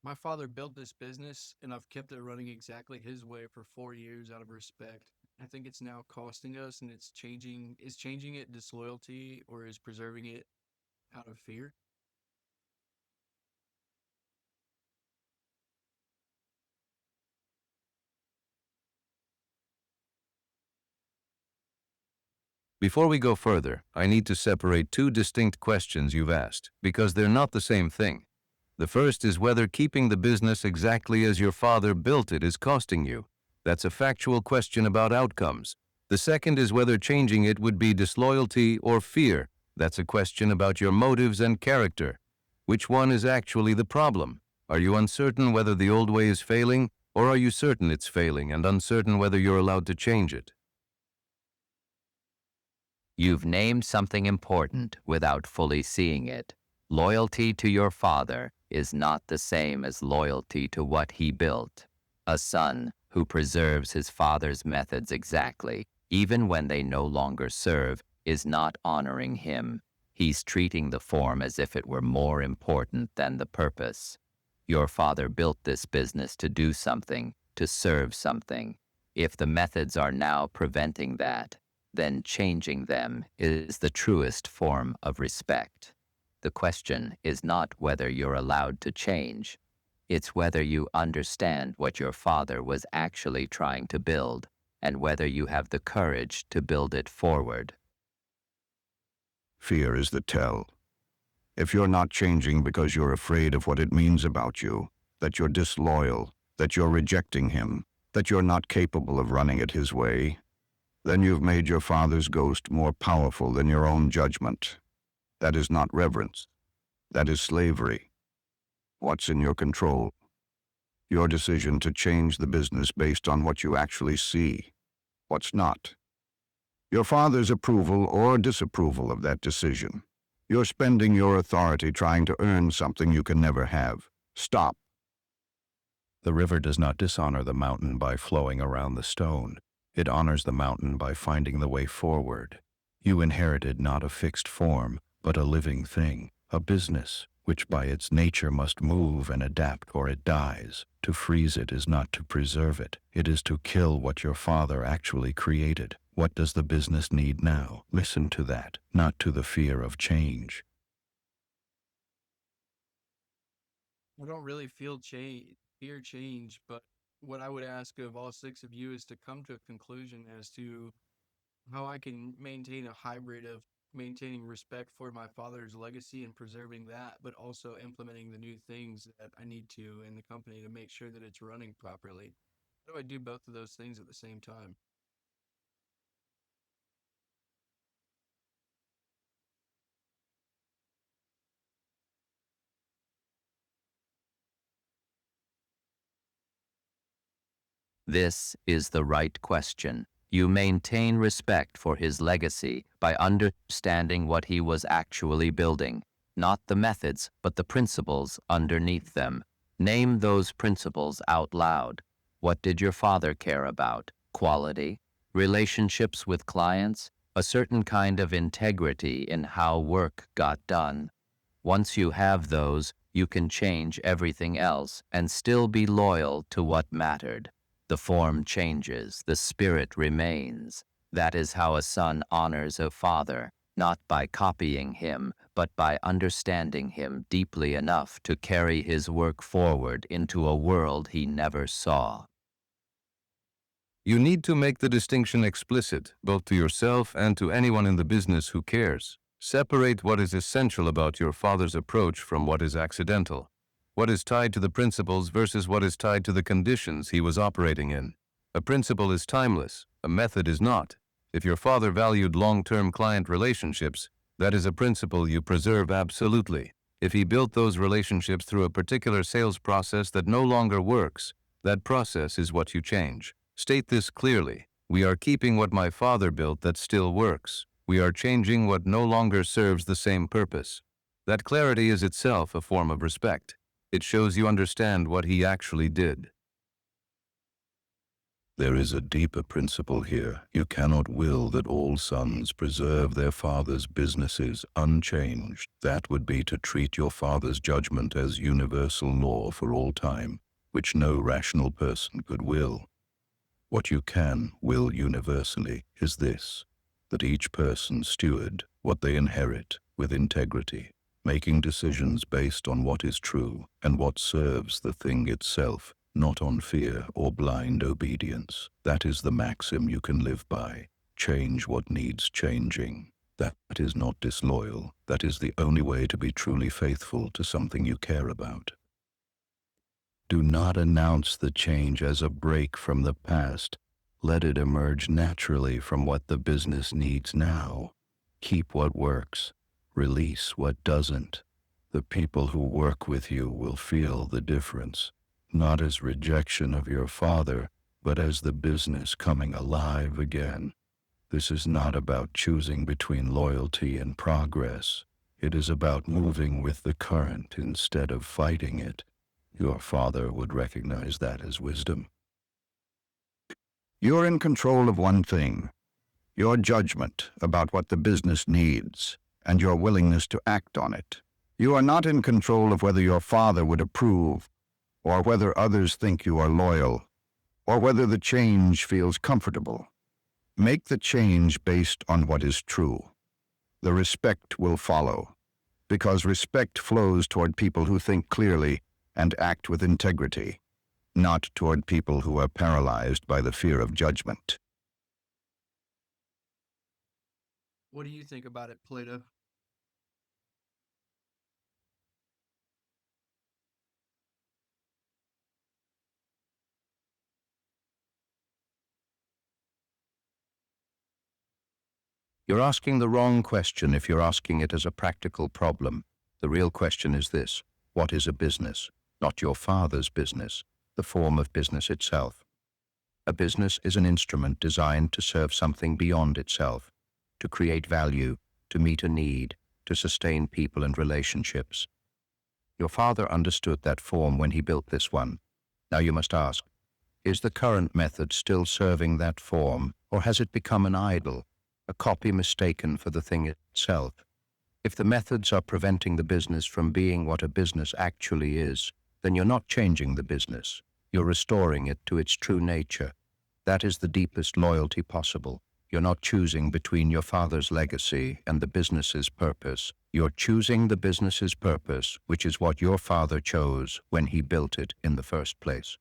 My father built this business and I've kept it running exactly his way for 4 years out of respect. I think it's now costing us and it's changing. Is changing it disloyalty or is preserving it out of fear? Before we go further, I need to separate two distinct questions you've asked, because they're not the same thing. The first is whether keeping the business exactly as your father built it is costing you. That's a factual question about outcomes. The second is whether changing it would be disloyalty or fear. That's a question about your motives and character. Which one is actually the problem? Are you uncertain whether the old way is failing, or are you certain it's failing and uncertain whether you're allowed to change it? You've named something important without fully seeing it. Loyalty to your father is not the same as loyalty to what he built. A son who preserves his father's methods exactly, even when they no longer serve, is not honoring him. He's treating the form as if it were more important than the purpose. Your father built this business to do something, to serve something. If the methods are now preventing that, then changing them is the truest form of respect. The question is not whether you're allowed to change. It's whether you understand what your father was actually trying to build and whether you have the courage to build it forward. Fear is the tell. If you're not changing because you're afraid of what it means about you, that you're disloyal, that you're rejecting him, that you're not capable of running it his way, then you've made your father's ghost more powerful than your own judgment. That is not reverence. That is slavery. What's in your control? Your decision to change the business based on what you actually see. What's not? Your father's approval or disapproval of that decision. You're spending your authority trying to earn something you can never have. Stop. The river does not dishonor the mountain by flowing around the stone. It honors the mountain by finding the way forward. You inherited not a fixed form, but a living thing, a business, which by its nature must move and adapt or it dies. To freeze it is not to preserve it. It is to kill what your father actually created. What does the business need now? Listen to that, not to the fear of change. I don't really feel fear change, but what I would ask of all six of you is to come to a conclusion as to how I can maintain a hybrid of maintaining respect for my father's legacy and preserving that, but also implementing the new things that I need to in the company to make sure that it's running properly. How do I do both of those things at the same time? This is the right question. You maintain respect for his legacy by understanding what he was actually building, not the methods, but the principles underneath them. Name those principles out loud. What did your father care about? Quality, relationships with clients, a certain kind of integrity in how work got done. Once you have those, you can change everything else and still be loyal to what mattered. The form changes, the spirit remains. That is how a son honors a father, not by copying him, but by understanding him deeply enough to carry his work forward into a world he never saw. You need to make the distinction explicit, both to yourself and to anyone in the business who cares. Separate what is essential about your father's approach from what is accidental. What is tied to the principles versus what is tied to the conditions he was operating in. A principle is timeless, a method is not. If your father valued long-term client relationships, that is a principle you preserve absolutely. If he built those relationships through a particular sales process that no longer works, that process is what you change. State this clearly. We are keeping what my father built that still works. We are changing what no longer serves the same purpose. That clarity is itself a form of respect. It shows you understand what he actually did. There is a deeper principle here. You cannot will that all sons preserve their father's businesses unchanged. That would be to treat your father's judgment as universal law for all time, which no rational person could will. What you can will universally is this, that each person steward what they inherit with integrity, making decisions based on what is true and what serves the thing itself, not on fear or blind obedience. That is the maxim you can live by. Change what needs changing. That is not disloyal. That is the only way to be truly faithful to something you care about. Do not announce the change as a break from the past. Let it emerge naturally from what the business needs now. Keep what works. Release what doesn't. The people who work with you will feel the difference, not as rejection of your father, but as the business coming alive again. This is not about choosing between loyalty and progress. It is about moving with the current instead of fighting it. Your father would recognize that as wisdom. You're in control of one thing, your judgment about what the business needs and your willingness to act on it. You are not in control of whether your father would approve, or whether others think you are loyal, or whether the change feels comfortable. Make the change based on what is true. The respect will follow, because respect flows toward people who think clearly and act with integrity, not toward people who are paralyzed by the fear of judgment. What do you think about it, Plato? You're asking the wrong question if you're asking it as a practical problem. The real question is this: what is a business? Not your father's business, the form of business itself. A business is an instrument designed to serve something beyond itself, to create value, to meet a need, to sustain people and relationships. Your father understood that form when he built this one. Now you must ask, is the current method still serving that form, or has it become an idol, a copy mistaken for the thing itself? If the methods are preventing the business from being what a business actually is, then you're not changing the business. You're restoring it to its true nature. That is the deepest loyalty possible. You're not choosing between your father's legacy and the business's purpose. You're choosing the business's purpose, which is what your father chose when he built it in the first place.